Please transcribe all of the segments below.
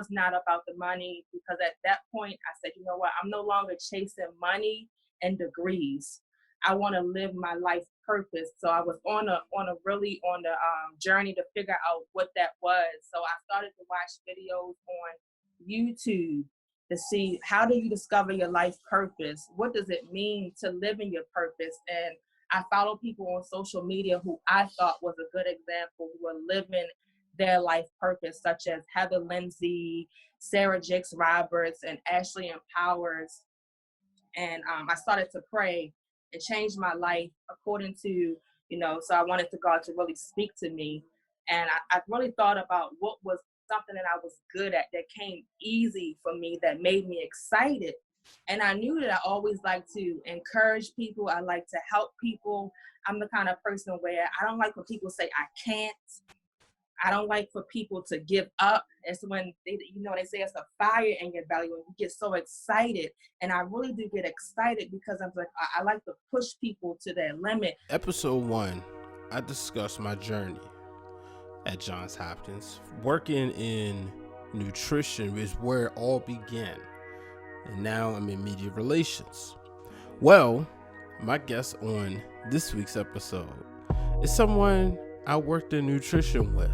was not about the money, because at that point I said, you know what, I'm no longer chasing money and degrees. I want to live my life purpose. So I was on the journey to figure out what that was. So I started to watch videos on YouTube to see, how do you discover your life purpose? What does it mean to live in your purpose? And I follow people on social media who I thought was a good example, who were living their life purpose, such as Heather Lindsay, Sarah Jakes Roberts, and Ashley Empowers. And I started to pray and change my life according to, so I wanted to God to really speak to me. And I really thought about what was something that I was good at, that came easy for me, that made me excited. And I knew that I always like to encourage people. I like to help people. I'm the kind of person where I don't like when people say I can't. I don't like for people to give up. It's when they say it's a fire in your belly when you get so excited. And I really do get excited because I'm like, I like to push people to their limit. Episode 1, I discussed my journey at Johns Hopkins. Working in nutrition is where it all began. And now I'm in media relations. Well, my guest on this week's episode is someone I worked in nutrition with.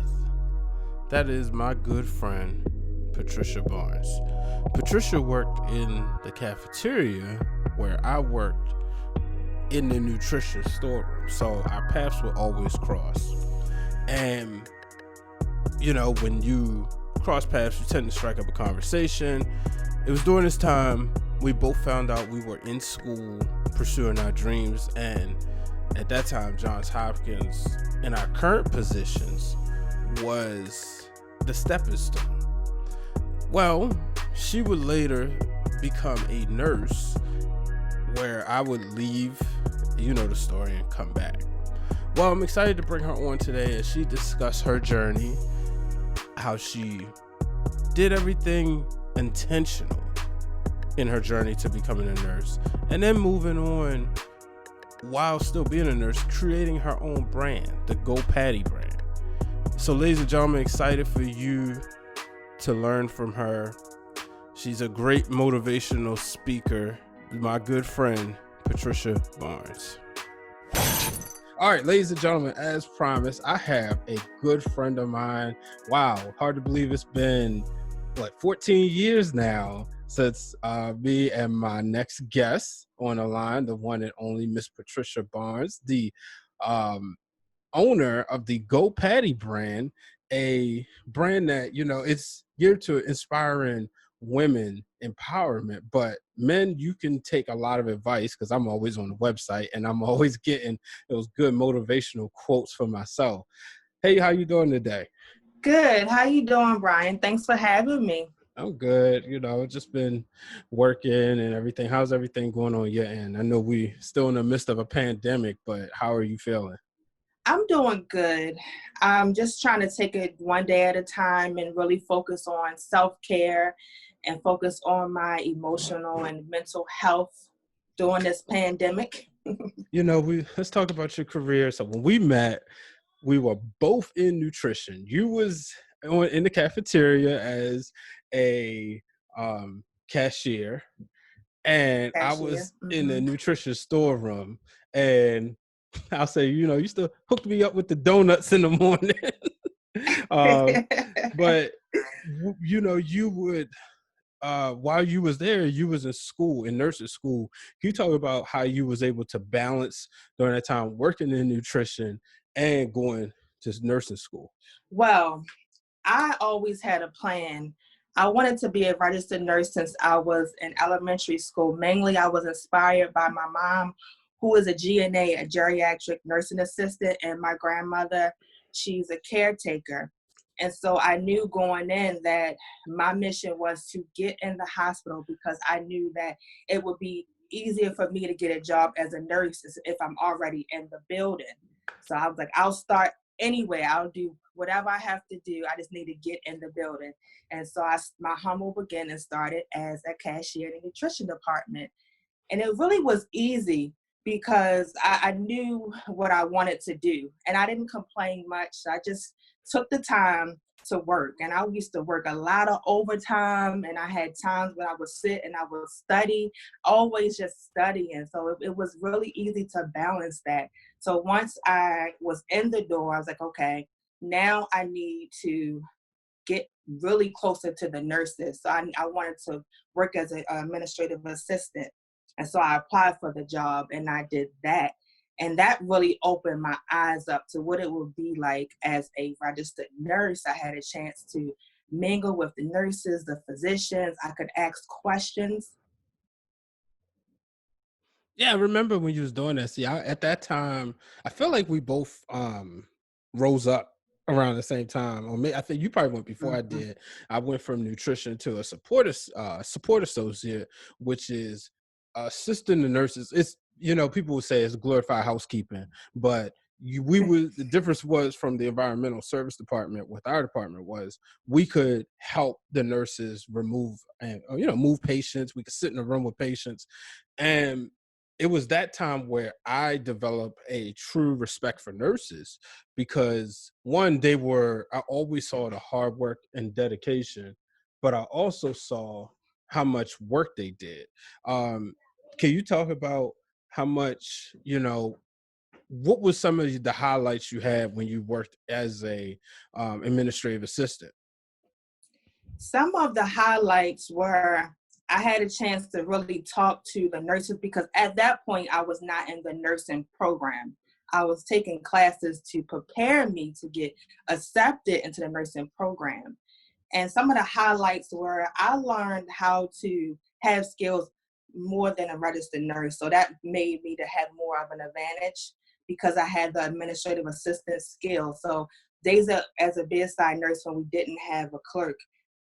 That is my good friend, Patricia Barnes. Patricia worked in the cafeteria where I worked in the nutrition storeroom. So our paths would always cross. And, when you cross paths, you tend to strike up a conversation. It was during this time we both found out we were in school pursuing our dreams. And at that time, Johns Hopkins, in our current positions, was the stepping stone. Well, she would later become a nurse, where I would leave, the story, and come back. Well, I'm excited to bring her on today as she discussed her journey, how she did everything intentional in her journey to becoming a nurse, and then moving on while still being a nurse, creating her own brand, the Go Patty brand. So, ladies and gentlemen, excited for you to learn from her. She's a great motivational speaker, my good friend, Patricia Barnes. All right, ladies and gentlemen, as promised, I have a good friend of mine. Wow, hard to believe it's been, 14 years now since me and my next guest on the line, the one and only Miss Patricia Barnes, the owner of the Go Patty brand, a brand that, it's geared to inspiring women empowerment, but men, you can take a lot of advice, because I'm always on the website and I'm always getting those good motivational quotes for myself. Hey, how you doing today? Good. How you doing, Brian? Thanks for having me. I'm good. Just been working and everything. How's everything going on your end? I know we still in the midst of a pandemic, but how are you feeling? I'm doing good. I'm just trying to take it one day at a time and really focus on self-care and focus on my emotional and mental health during this pandemic. Let's talk about your career. So when we met, we were both in nutrition. You was in the cafeteria as a cashier, and I was in the nutrition storeroom. And I'll say, you used to hook me up with the donuts in the morning. But you would, while you was there, you was in school, in nursing school. Can you talk about how you was able to balance during that time working in nutrition and going to nursing school? Well, I always had a plan. I wanted to be a registered nurse since I was in elementary school. Mainly, I was inspired by my mom, who is a GNA, a geriatric nursing assistant, and my grandmother, she's a caretaker. And so I knew going in that my mission was to get in the hospital, because I knew that it would be easier for me to get a job as a nurse if I'm already in the building. So I was like, I'll start anyway. I'll do whatever I have to do. I just need to get in the building. And so my humble beginning started as a cashier in the nutrition department. And it really was easy because I knew what I wanted to do. And I didn't complain much. I just took the time to work. And I used to work a lot of overtime, and I had times when I would sit and I would study, always just studying. So it was really easy to balance that. So once I was in the door, I was like, okay, now I need to get really closer to the nurses. So I wanted to work as an administrative assistant. And so I applied for the job and I did that. And that really opened my eyes up to what it would be like as a registered nurse. I had a chance to mingle with the nurses, the physicians. I could ask questions. Yeah, I remember when you was doing that. See, at that time, I feel like we both rose up around the same time. Or I think you probably went before I Mhm. did. I went from nutrition to a support associate, which is assisting the nurses. It's, people would say it's glorified housekeeping, but the difference was from the environmental service department with our department was we could help the nurses remove and move patients. We could sit in a room with patients, and it was that time where I developed a true respect for nurses because one, I always saw the hard work and dedication, but I also saw how much work they did. Um, can you talk about how much, what was some of the highlights you had when you worked as a administrative assistant? Some of the highlights were I had a chance to really talk to the nurses because at that point I was not in the nursing program. I was taking classes to prepare me to get accepted into the nursing program. And some of the highlights were I learned how to have skills more than a registered nurse. So that made me to have more of an advantage because I had the administrative assistant skill. So as a bedside nurse when we didn't have a clerk,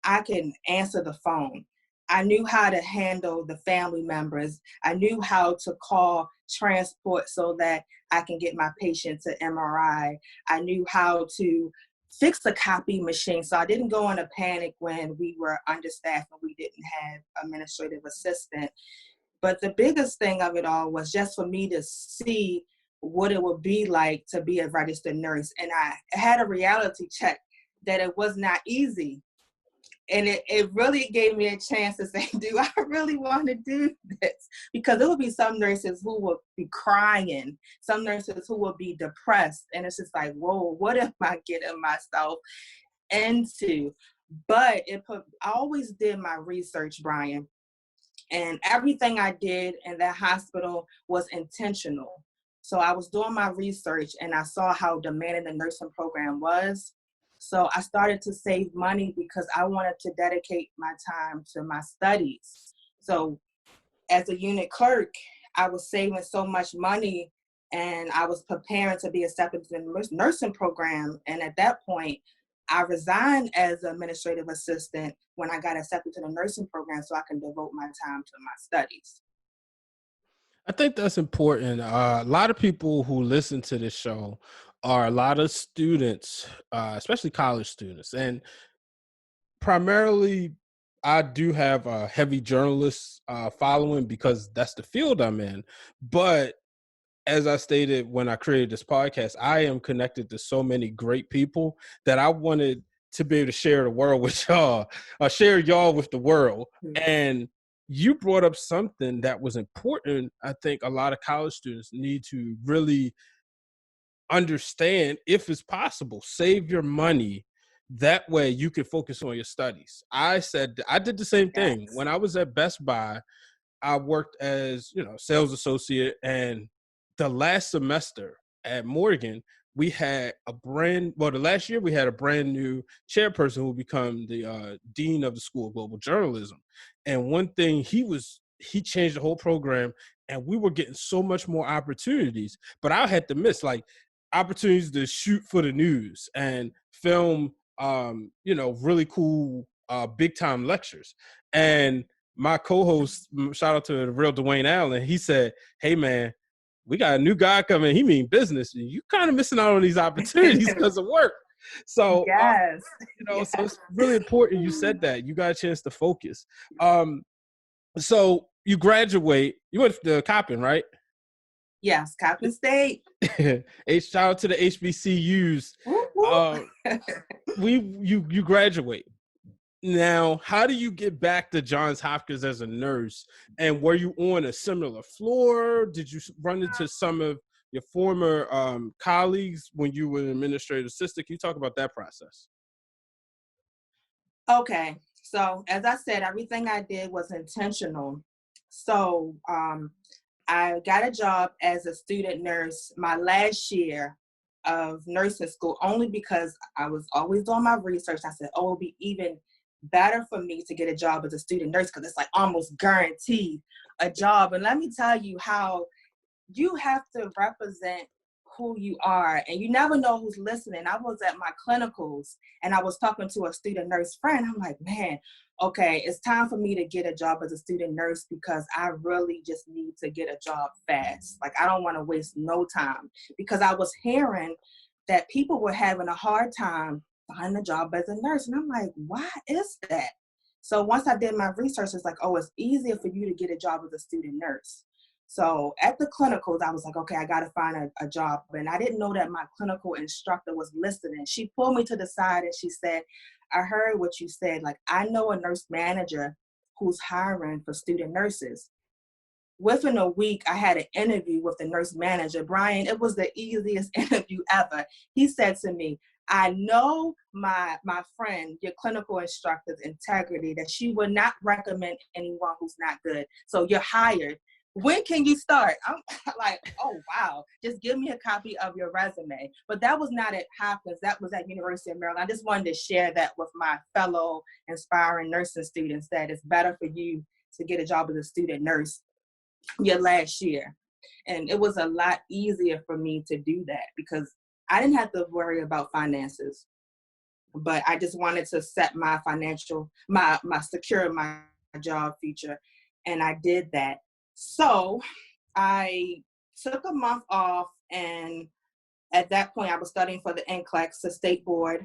I can answer the phone. I knew how to handle the family members. I knew how to call transport so that I can get my patient to MRI. I knew how to fix the copy machine. So I didn't go in a panic when we were understaffed and we didn't have administrative assistant. But the biggest thing of it all was just for me to see what it would be like to be a registered nurse. And I had a reality check that it was not easy, and it really gave me a chance to say, do I really want to do this? Because there will be some nurses who will be crying, some nurses who will be depressed. And it's just like, whoa, what am I getting myself into? But I always did my research, Brian. And everything I did in that hospital was intentional. So I was doing my research and I saw how demanding the nursing program was. So I started to save money because I wanted to dedicate my time to my studies. So as a unit clerk, I was saving so much money and I was preparing to be accepted to the nursing program. And at that point, I resigned as administrative assistant when I got accepted to the nursing program so I can devote my time to my studies. I think that's important. A lot of people who listen to this show are a lot of students, especially college students, and primarily, I do have a heavy journalist following because that's the field I'm in. But as I stated when I created this podcast, I am connected to so many great people that I wanted to be able to share the world with y'all, share y'all with the world. Mhm. And you brought up something that was important. I think a lot of college students need to really understand, if it's possible, save your money. That way you can focus on your studies. I did the same thing Yes. when I was at Best Buy. I worked as, sales associate, and the last semester at Morgan, we had the last year we had a brand new chairperson who would become the dean of the School of Global Journalism. And one thing he changed the whole program, and we were getting so much more opportunities, but I had to miss like opportunities to shoot for the news and film, really cool, big time lectures. And my co-host, shout out to the real Dwayne Allen, he said, "Hey man, we got a new guy coming. He mean business. You kind of missing out on these opportunities because of work." So, Yes. so Yes. it's really important. You said that you got a chance to focus. So you graduate. You went to Coppin, right? Yes. Coppin State. Shout out to the HBCUs. Woo, woo. You graduate. Now, how do you get back to Johns Hopkins as a nurse? And were you on a similar floor? Did you run into some of your former colleagues when you were an administrative assistant? Can you talk about that process? Okay. So as I said, everything I did was intentional. So I got a job as a student nurse my last year of nursing school, only because I was always doing my research. I said, oh, it'll be even better for me to get a job as a student nurse because it's like almost guaranteed a job. And let me tell you how you have to represent who you are, and you never know who's listening. I was at my clinicals and I was talking to a student nurse friend. I'm like, man, okay, it's time for me to get a job as a student nurse because I really just need to get a job fast. Like, I don't want to waste no time, because I was hearing that people were having a hard time finding a job as a nurse. And I'm like, why is that? So once I did my research, it's like, oh, it's easier for you to get a job as a student nurse. So at the clinicals, I was like, okay, I got to find a job. And I didn't know that my clinical instructor was listening. She pulled me to the side and she said, I heard what you said. Like, I know a nurse manager who's hiring for student nurses. Within a week, I had an interview with the nurse manager. Brian, it was the easiest interview ever. He said to me, I know my friend, your clinical instructor's integrity, that she would not recommend anyone who's not good. So you're hired. When can you start? I'm like, oh, wow. Just give me a copy of your resume. But that was not at Hopkins. That was at University of Maryland. I just wanted to share that with my fellow inspiring nursing students, that it's better for you to get a job as a student nurse your last year. And it was a lot easier for me to do that because I didn't have to worry about finances. But I just wanted to set my financial, my secure my job future. And I did that. So I took a month off, and at that point I was studying for the NCLEX, the state board,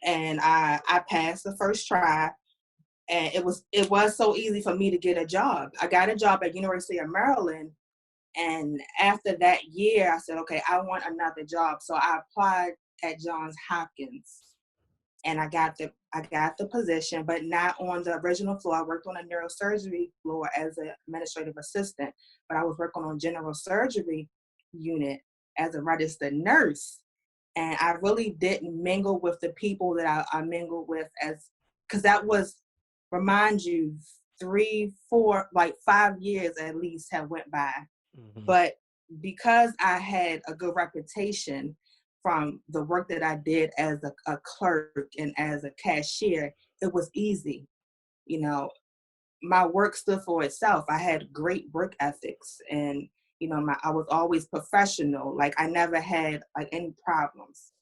and I passed the first try, and it was so easy for me to get a job. I got a job at University of Maryland, and after that year I said, okay, I want another job. So I applied at Johns Hopkins. And I got the position, but not on the original floor. I worked on a neurosurgery floor as an administrative assistant, but I was working on general surgery unit as a registered nurse. And I really didn't mingle with the people that I mingled with, because that was, remind you, 3, 4, like 5 years at least have went by. Mm-hmm. But because I had a good reputation from the work that I did as a clerk and as a cashier, it was easy. You know, my work stood for itself. I had great work ethics, and, you know, I was always professional. Like, I never had like any problems.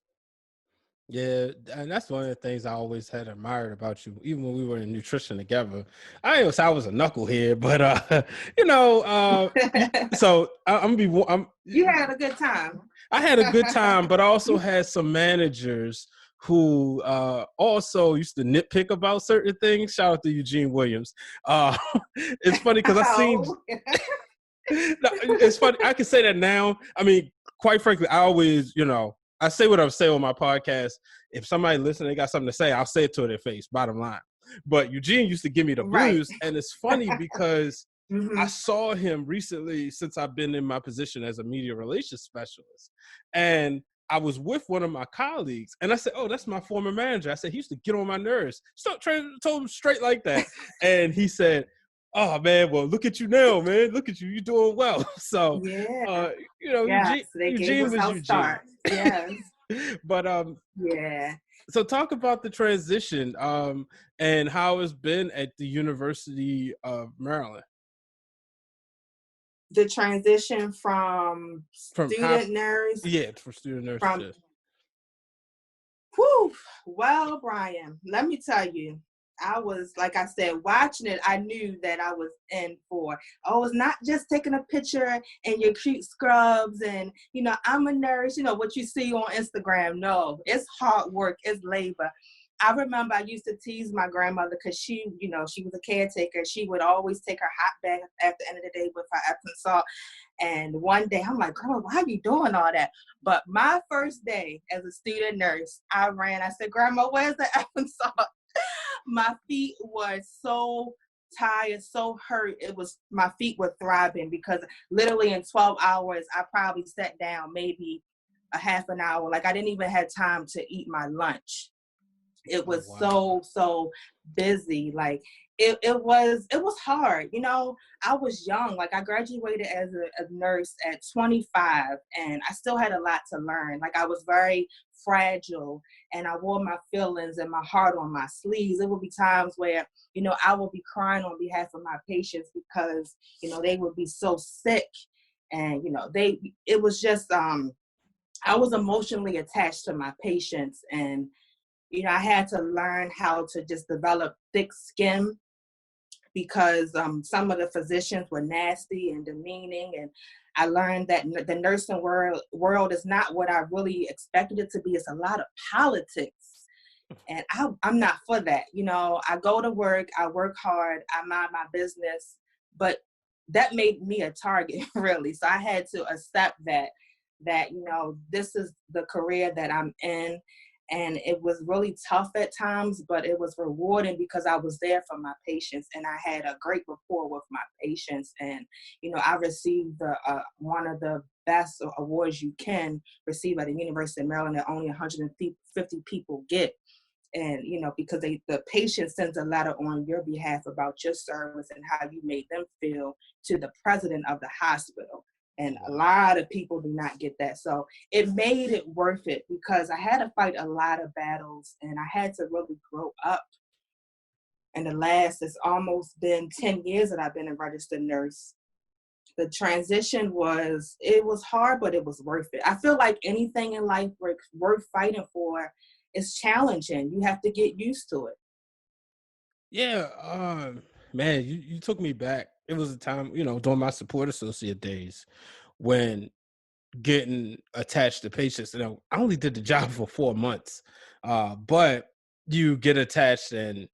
Yeah, and that's one of the things I always had admired about you, even when we were in nutrition together. I didn't say I was a knucklehead, but so I'm gonna be. You had a good time. I had a good time, but I also had some managers who also used to nitpick about certain things. Shout out to Eugene Williams. It's funny because I seen. No, it's funny. I can say that now. I mean, quite frankly, I always, I say what I say on my podcast. If somebody listening, they got something to say, I'll say it to their face, bottom line. But Eugene used to give me the blues. Right. And it's funny because mm-hmm. I saw him recently since I've been in my position as a media relations specialist. And I was with one of my colleagues, and I said, oh, that's my former manager. I said, he used to get on my nerves. Told him straight like that. And he said, oh, man, well, look at you now, man. Look at you. You're doing well. So, yeah. Eugene was Eugene. Start. Yes. But, yeah. So talk about the transition and how it's been at the University of Maryland. The transition from student nurse? Yeah, for student nurse. Whew. Well, Brian, let me tell you, I was, like I said, watching it, I knew that I was in for. Oh, it's not just taking a picture in your cute scrubs and, I'm a nurse, what you see on Instagram. No, it's hard work, it's labor. I remember I used to tease my grandmother because she, you know, she was a caretaker. She would always take her hot bath at the end of the day with her Epsom salt. And one day I'm like, Grandma, why are you doing all that? But my first day as a student nurse, I ran. I said, Grandma, where's the Epsom salt? My feet were so tired, so hurt. It was, my feet were throbbing because literally in 12 hours, I probably sat down maybe a half an hour. Like I didn't even have time to eat my lunch. It Oh was wow. so busy. Like it was hard. You know, I was young. Like I graduated as a nurse at 25, and I still had a lot to learn. Like I was very fragile, and I wore my feelings and my heart on my sleeves. There would be times where, you know, I would be crying on behalf of my patients because, you know, they would be so sick, and you know, it was just I was emotionally attached to my patients. And you know, I had to learn how to just develop thick skin because some of the physicians were nasty and demeaning. And I learned that the nursing world is not what I really expected it to be. It's a lot of politics. And I'm not for that. You know, I go to work, I work hard, I mind my business, but that made me a target, really. So I had to accept that, you know, this is the career that I'm in. And it was really tough at times, but it was rewarding because I was there for my patients and I had a great rapport with my patients. And, you know, I received one of the best awards you can receive at the University of Maryland that only 150 people get. And you know, because the patient sends a letter on your behalf about your service and how you made them feel to the president of the hospital. And a Wow. lot of people do not get that. So it made it worth it because I had to fight a lot of battles and I had to really grow up. And it's almost been 10 years that I've been a registered nurse. The transition it was hard, but it was worth it. I feel like anything in life worth fighting for is challenging. You have to get used to it. Yeah, man, you took me back. It was a time, you know, during my support associate days when getting attached to patients. You know, I only did the job for 4 months, but you get attached and,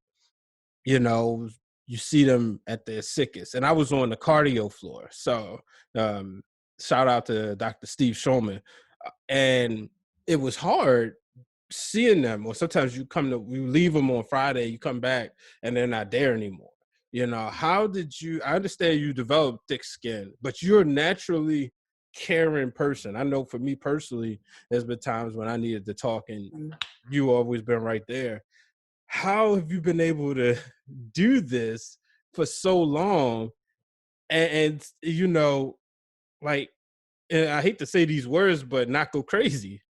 you know, you see them at their sickest. And I was on the cardio floor. So um, shout out to Dr. Steve Shulman. And it was hard seeing them, or sometimes you leave them on Friday, you come back and they're not there anymore. You know, how did you, I understand you developed thick skin, but you're a naturally caring person. I know for me personally, there's been times when I needed to talk and Mm. you always been right there. How have you been able to do this for so long? And you know, like, and I hate to say these words, but not go crazy.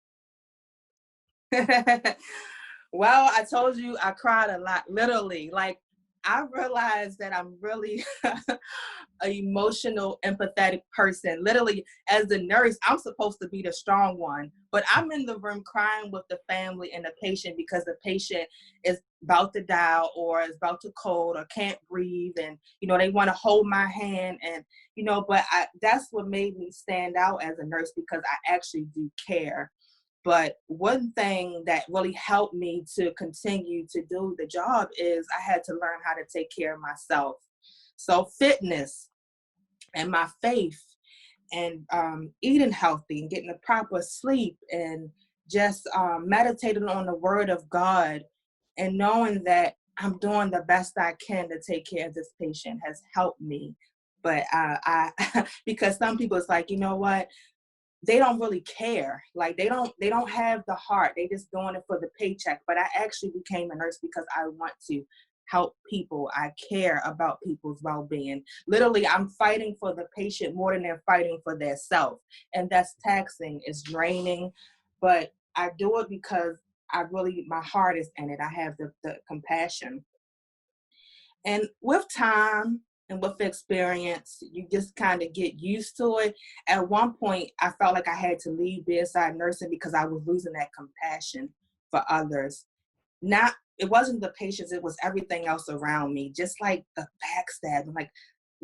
Well, I told you I cried a lot, literally. Like, I realized that I'm really an emotional, empathetic person. Literally, as a nurse, I'm supposed to be the strong one, but I'm in the room crying with the family and the patient because the patient is about to die or is about to cold or can't breathe. And, you know, they want to hold my hand. And, you know, but that's what made me stand out as a nurse because I actually do care. But one thing that really helped me to continue to do the job is I had to learn how to take care of myself. So fitness and my faith and eating healthy and getting the proper sleep and just meditating on the word of God and knowing that I'm doing the best I can to take care of this patient has helped me. But I because some people it's like, you know what? They don't really care. Like they don't have the heart. They just doing it for the paycheck. But I actually became a nurse because I want to help people. I care about people's well-being. Literally, I'm fighting for the patient more than they're fighting for their self. And that's taxing, it's draining. But I do it because my heart is in it. I have the compassion. And with time and with experience, you just kind of get used to it. At one point, I felt like I had to leave bedside nursing because I was losing that compassion for others. Not, it wasn't the patients, it was everything else around me, just like the backstabbing. Like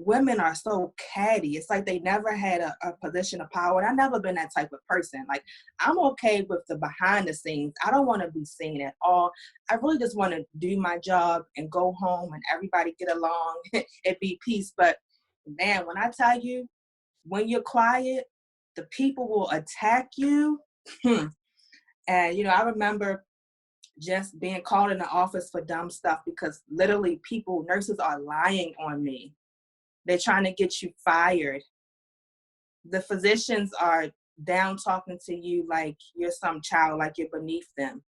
women are so catty. It's like they never had a position of power. And I've never been that type of person. Like, I'm okay with the behind the scenes. I don't want to be seen at all. I really just want to do my job and go home and everybody get along and be peace. But man, when I tell you, when you're quiet, the people will attack you. And I remember just being called in the office for dumb stuff because literally nurses are lying on me. They're trying to get you fired. The physicians are down talking to you like you're some child, like you're beneath them.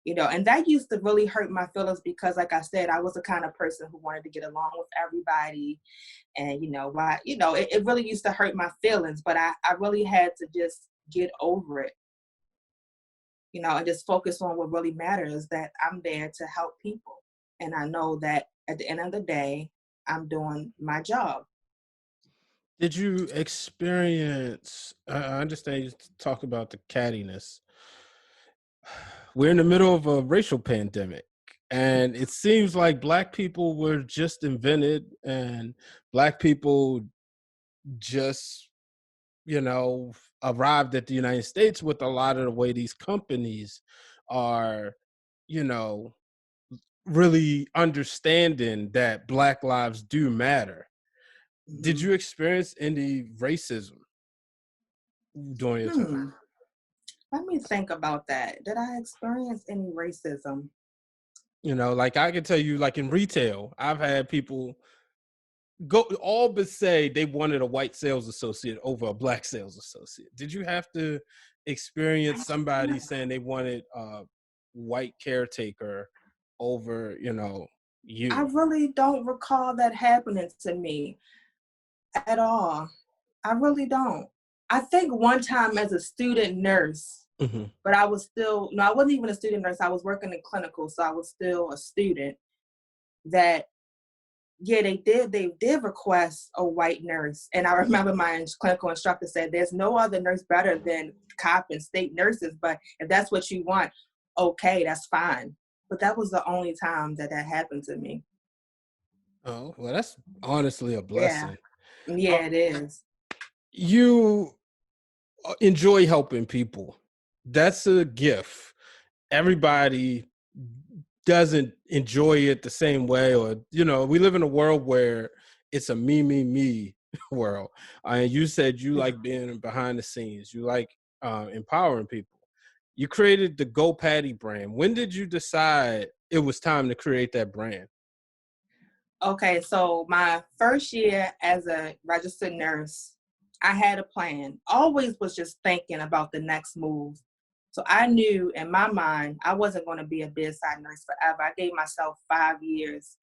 And that used to really hurt my feelings because, like I said, I was the kind of person who wanted to get along with everybody. And, it really used to hurt my feelings, but I really had to just get over it, and just focus on what really matters, that I'm there to help people. And I know that at the end of the day, I'm doing my job. Did you experience, I understand you talk about the cattiness. We're in the middle of a racial pandemic, and it seems like Black people were just invented, and Black people just, arrived at the United States with a lot of the way these companies are, you know, really understanding that Black lives do matter. Did Mm-hmm. you experience any racism during your time? Let me think about that. Did I experience any racism? Like I can tell you, like in retail, I've had people go all but say they wanted a white sales associate over a Black sales associate. Did you have to experience somebody saying they wanted a white caretaker over, I you? really don't recall that happening to me at all. I really don't. I think one time as a student nurse, Hmm. but I was still, no, I wasn't even a student nurse. I was working in clinical, so I was still a student. That, yeah, they did request a white nurse. And I remember my clinical instructor said, there's no other nurse better than cop and state nurses, but if that's what you want, okay, that's fine. But that was the only time that happened to me. Oh, well, that's honestly a Yeah, blessing. Uh, yeah, it is. you enjoy helping people. That's a gift. Everybody doesn't enjoy it the same way, or we live in a world where it's a me world. And you said you like being behind the scenes, you like empowering people. You created the Go Patty brand. When did you decide it was time to create that brand? Okay, so my first year as a registered nurse, I had a plan. Always was just thinking about the next move. So I knew in my mind I wasn't going to be a bedside nurse forever. I gave myself 5 years.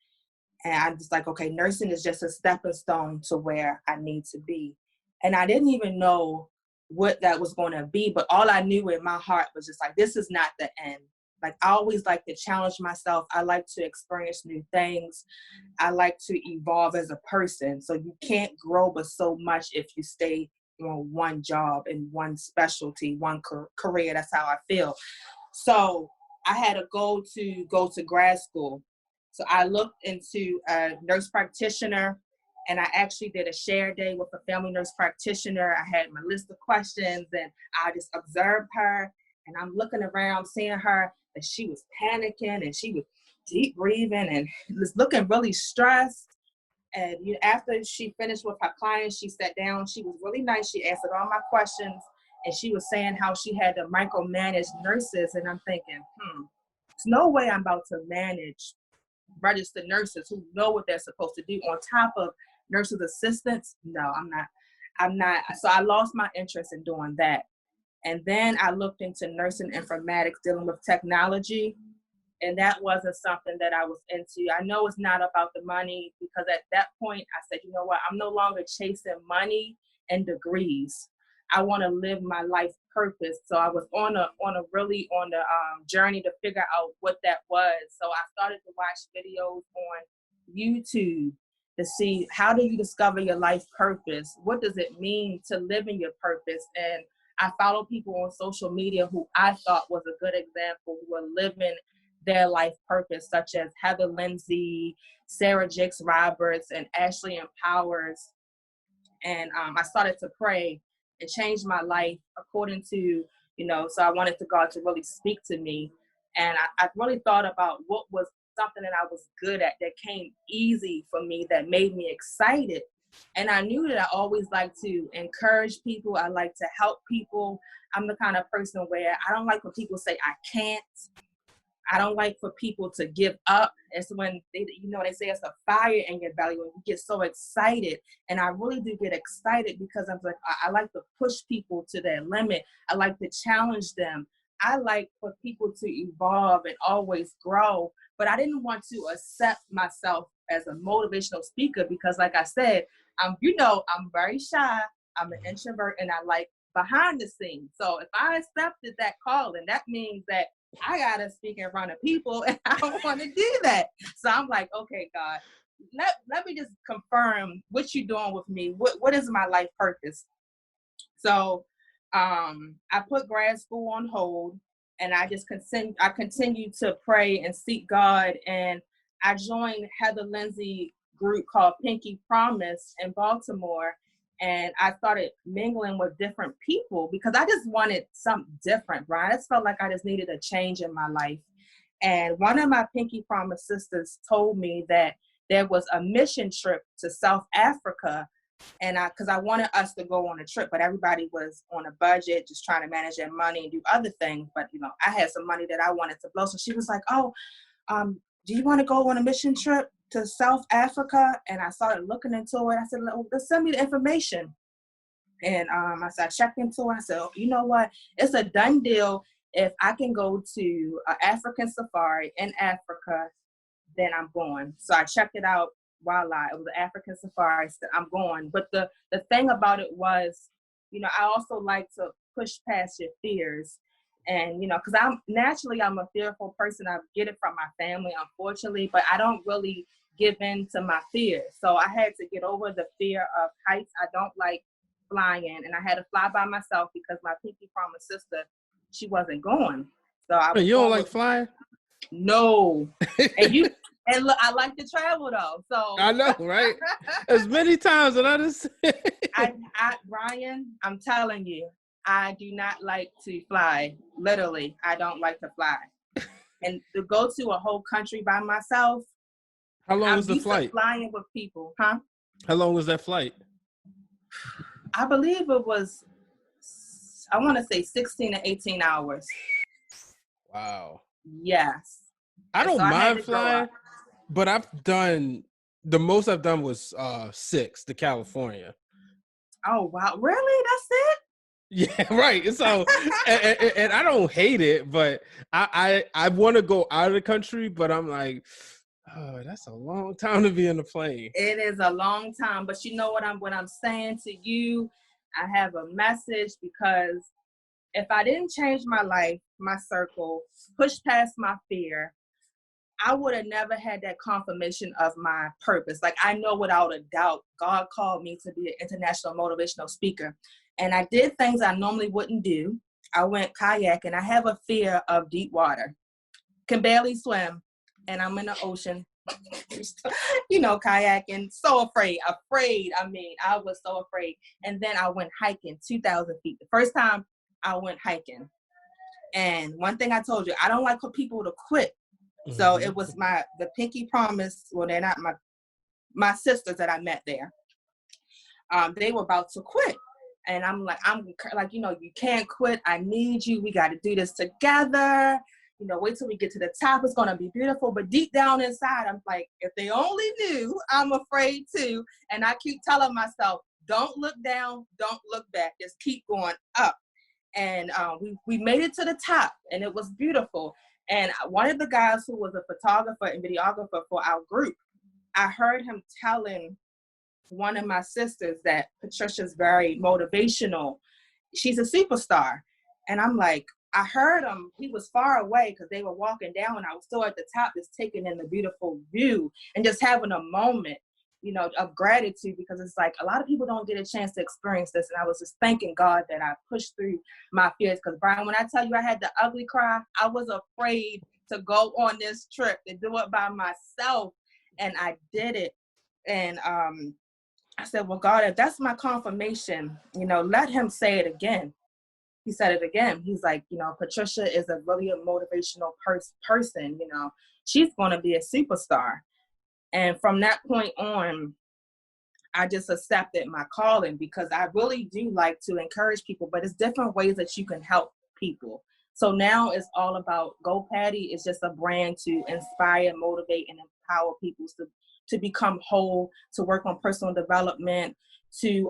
And I'm just like, okay, nursing is just a stepping stone to where I need to be. And I didn't even know what that was going to be. But all I knew in my heart was just like, this is not the end. Like, I always like to challenge myself. I like to experience new things. I like to evolve as a person. So you can't grow but so much if you stay on one job and one specialty, one career. That's how I feel. So I had a goal to go to grad school. So I looked into a nurse practitioner, and I actually did a share day with a family nurse practitioner. I had my list of questions and I just observed her, and I'm looking around seeing her, and she was panicking and she was deep breathing and was looking really stressed. And after she finished with her clients, she sat down. She was really nice. She answered all my questions. And she was saying how she had to micromanage nurses. And I'm thinking, there's no way I'm about to manage registered nurses who know what they're supposed to do on top of nurses' assistants. No, I'm not. I'm not. So I lost my interest in doing that. And then I looked into nursing informatics, dealing with technology, and that wasn't something that I was into. I know it's not about the money, because at that point I said, you know what, I'm no longer chasing money and degrees. I want to live my life purpose. So I was on the journey to figure out what that was. So I started to watch videos on YouTube to see, how do you discover your life purpose? What does it mean to live in your purpose? And I follow people on social media who I thought was a good example, who are living their life purpose, such as Heather Lindsay, Sarah Jakes Roberts, and Ashley Empowers. And I started to pray and change my life according to, so I wanted to God to really speak to me. And I really thought about what was something that I was good at, that came easy for me, that made me excited. And I knew that I always like to encourage people. I like to help people. I'm the kind of person where I don't like when people say I can't. I don't like for people to give up. It's when they say it's a fire in your belly when you get so excited. And I really do get excited because I'm like, I like to push people to their limit. I like to challenge them. I like for people to evolve and always grow. But I didn't want to accept myself as a motivational speaker because, like I said, I'm very shy. I'm an introvert and I like behind the scenes. So if I accepted that calling, that means that I gotta speak in front of people, and I don't want to do that. So I'm like, okay, God, let me just confirm what you're doing with me. What is my life purpose? So I put grad school on hold, and I just continued to pray and seek God, and I joined Heather Lindsay group called Pinky Promise in Baltimore. And I started mingling with different people because I just wanted something different, right? I just felt like I just needed a change in my life. And one of my Pinky Promise sisters told me that there was a mission trip to South Africa. And because I wanted us to go on a trip, but everybody was on a budget, just trying to manage their money and do other things. But, I had some money that I wanted to blow. So she was like, do you want to go on a mission trip to South Africa? And I started looking into it. I said, let's send me the information. And I checked into it. I said, you know what? It's a done deal. If I can go to an African safari in Africa, then I'm going. So I checked it out. Voila, it was an African safari. So I'm going. But the thing about it was, I also like to push past your fears. And, because I'm a fearful person. I get it from my family, unfortunately, but I don't really give in to my fears. So I had to get over the fear of heights. I don't like flying, and I had to fly by myself because my Pinky Promise sister, she wasn't going. So I was You don't like flying? No. And look, I like to travel though. So I know, right? As many times that I just Ryan, I'm telling you, I do not like to fly. Literally, I don't like to fly. And to go to a whole country by myself. How long was the flight? I'm used to flying with people, huh? How long was that flight? I believe it was, I want to say 16 to 18 hours. Wow. Yes. I don't mind flying, but the most I've done was 6 to California. Oh, wow. Really? That's it? Yeah, right. So, and I don't hate it, but I want to go out of the country, but I'm like, oh, that's a long time to be in a plane. It is a long time, but you know what I'm saying to you? I have a message because if I didn't change my life, my circle, push past my fear, I would have never had that confirmation of my purpose. Like, I know without a doubt, God called me to be an international motivational speaker. And I did things I normally wouldn't do. I went kayaking. I have a fear of deep water. Can barely swim. And I'm in the ocean, kayaking. So afraid. I was so afraid. And then I went hiking 2,000 feet. The first time I went hiking. And one thing I told you, I don't like for people to quit. So it was the Pinky Promise. Well, they're not my sisters that I met there. They were about to quit. And I'm like, you can't quit. I need you. We got to do this together. Wait till we get to the top. It's going to be beautiful. But deep down inside, I'm like, if they only knew, I'm afraid too. And I keep telling myself, don't look down. Don't look back. Just keep going up. And we made it to the top, and it was beautiful. And one of the guys who was a photographer and videographer for our group, I heard him telling one of my sisters that Patricia's very motivational. She's a superstar. And I'm like, I heard him. He was far away because they were walking down, and I was still at the top, just taking in the beautiful view and just having a moment, of gratitude, because it's like a lot of people don't get a chance to experience this. And I was just thanking God that I pushed through my fears. Because Brian, when I tell you I had the ugly cry, I was afraid to go on this trip, to do it by myself. And I did it. And I said, well, God, if that's my confirmation, let him say it again. He said it again. He's like, Patricia is a really a motivational person. She's going to be a superstar. And from that point on, I just accepted my calling, because I really do like to encourage people, but it's different ways that you can help people. So now it's all about Go Patty. It's just a brand to inspire, motivate, and empower people to become whole, to work on personal development, to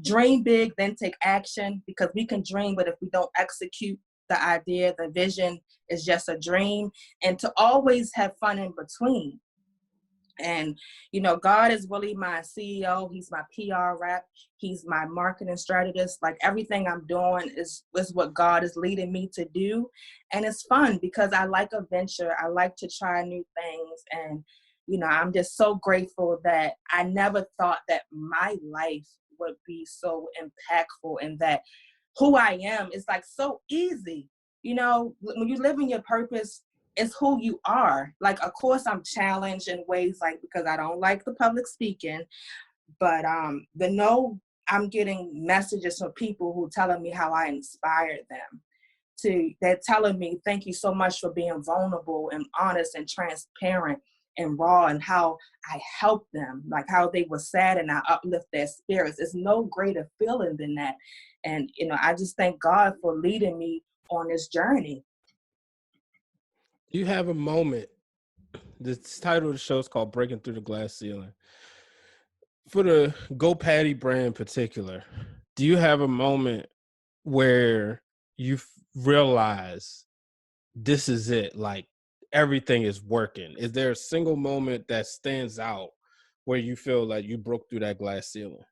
dream big, then take action, because we can dream, but if we don't execute the idea, the vision is just a dream, and to always have fun in between. And, God is really my CEO. He's my PR rep. He's my marketing strategist. Like, everything I'm doing is what God is leading me to do. And it's fun because I like adventure. I like to try new things. And, I'm just so grateful that I never thought that my life would be so impactful, and that who I am is like so easy. When you live in your purpose, it's who you are. Like, of course, I'm challenged in ways, like, because I don't like the public speaking, but I'm getting messages from people who telling me how I inspired them. They're telling me, thank you so much for being vulnerable and honest and transparent and raw, and how I helped them, like how they were sad and I uplift their spirits. It's no greater feeling than that. And, I just thank God for leading me on this journey. You have a moment. The title of the show is called Breaking Through the Glass Ceiling. For the Go Patty brand in particular, do you have a moment where you realize this is it? Like, everything is working. Is there a single moment that stands out where you feel like you broke through that glass ceiling?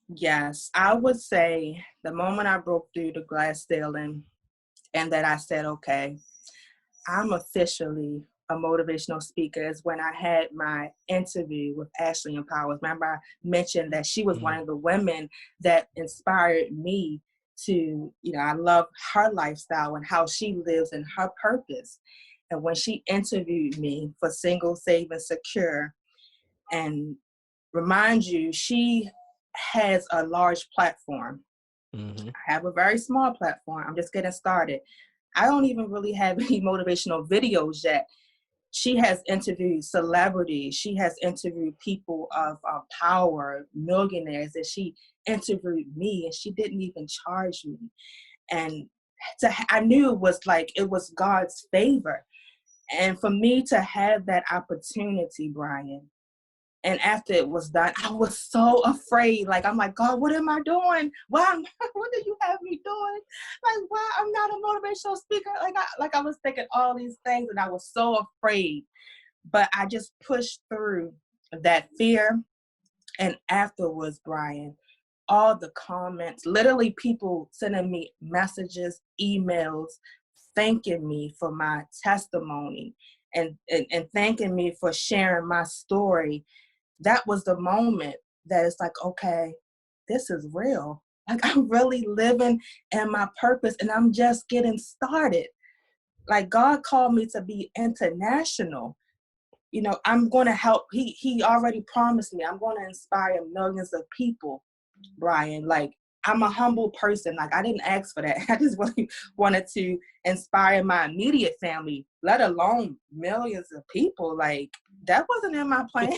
Yes, I would say the moment I broke through the glass ceiling, and that I said, okay, I'm officially a motivational speaker, is when I had my interview with Ashley Empowers. Remember, I mentioned that she was one of the women that inspired me to, I love her lifestyle and how she lives and her purpose. And when she interviewed me for Single, Save, and Secure, and remind you, she has a large platform. Mm-hmm. I have a very small platform. I'm just getting started. I don't even really have any motivational videos yet. She has interviewed celebrities. She has interviewed people of power, millionaires, and she interviewed me, and she didn't even charge me. And I knew it was God's favor. And for me to have that opportunity, Brian, and after it was done, I was so afraid. Like, I'm like, God, what am I doing? What do you have me doing? Like, why I'm not a motivational speaker? I was thinking all these things, and I was so afraid. But I just pushed through that fear. And afterwards, Brian, all the comments, literally people sending me messages, emails, thanking me for my testimony, and thanking me for sharing my story. That was the moment that it's like, okay, this is real. Like, I'm really living in my purpose, and I'm just getting started. Like, God called me to be international. I'm going to help. He already promised me I'm going to inspire millions of people, Brian. Like, I'm a humble person. Like, I didn't ask for that. I just really wanted to inspire my immediate family, let alone millions of people. Like, that wasn't in my plan.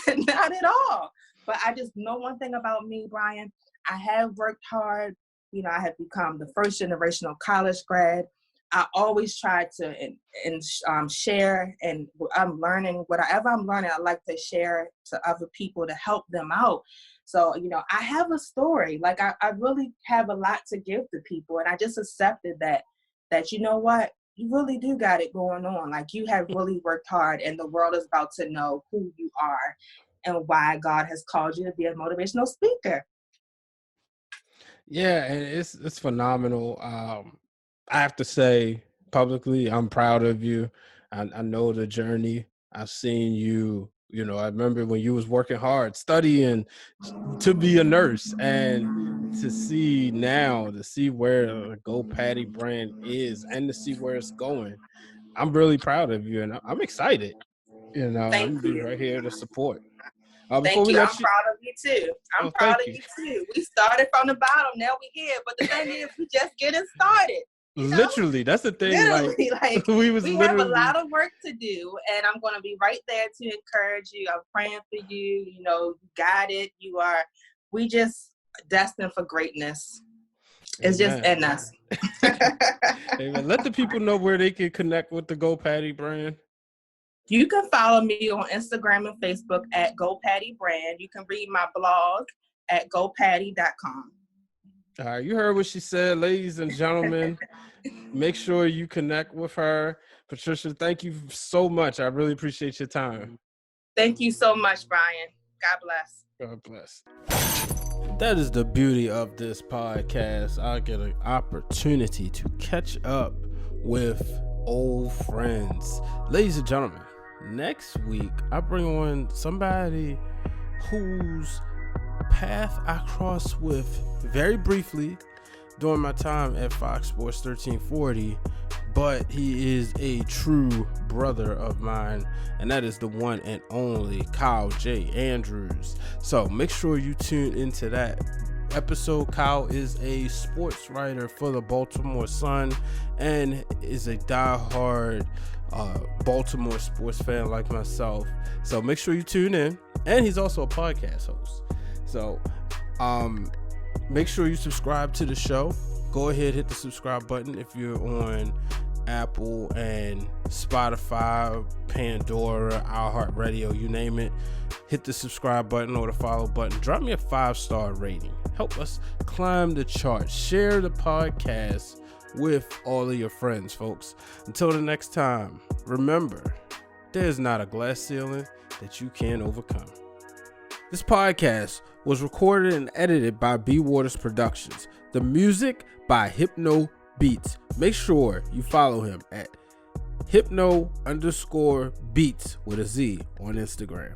Not at all. But I just know one thing about me, Brian. I have worked hard. I have become the first generational college grad. I always try to share, and I'm learning whatever I'm learning. I like to share to other people to help them out. So, I have a story. Like, I really have a lot to give to people, and I just accepted that you know what, you really do got it going on. Like, you have really worked hard, and the world is about to know who you are and why God has called you to be a motivational speaker. Yeah, and it's phenomenal. I have to say publicly, I'm proud of you. I know the journey. I've seen you You know, I remember when you was working hard, studying to be a nurse, and to see where the Go Patty brand is and to see where it's going. I'm really proud of you, and I'm excited. You know, I'm Thank gonna be you. right here to support. Before Thank we you. I'm let you, proud of you too. I'm oh, proud thank of you. you too. We started from the bottom. Now we here. But the thing is, we just getting started. You know, Literally, that's the thing. literally, like We we have a literally. lot of work to do, and I'm going to be right there to encourage you. I'm praying for you. You know, you got it. You are. We just destined for greatness. It's just Amen. in us. Amen. Let the people know where they can connect with the Go Patty brand. You can follow me on Instagram and Facebook at Go Patty Brand. You can read my blog at gopatty.com. All right, you heard what she said, ladies and gentlemen. Make sure you connect with her. Patricia, thank you so much. I really appreciate your time. Thank you so much, Brian. God bless. God bless. That is the beauty of this podcast. I get an opportunity to catch up with old friends. Ladies and gentlemen, next week I bring on somebody whose path I crossed with very briefly during my time at Fox Sports 1340, but he is a true brother of mine, and that is the one and only Kyle J. Andrews. So make sure you tune into that episode. Kyle is a sports writer for the Baltimore Sun and is a diehard Baltimore sports fan like myself. So make sure you tune in, and he's also a podcast host. So make sure you subscribe to the show. Go ahead, hit the subscribe button if you're on Apple and Spotify, Pandora, iHeartRadio, you name it. Hit the subscribe button or the follow button. Drop me a 5-star rating. Help us climb the charts. Share the podcast with all of your friends, folks. Until the next time, remember, there's not a glass ceiling that you can't overcome. This podcast was recorded and edited by B Waters Productions. The music by Hypno Beats. Make sure you follow him at Hypno_Beats with a Z on Instagram.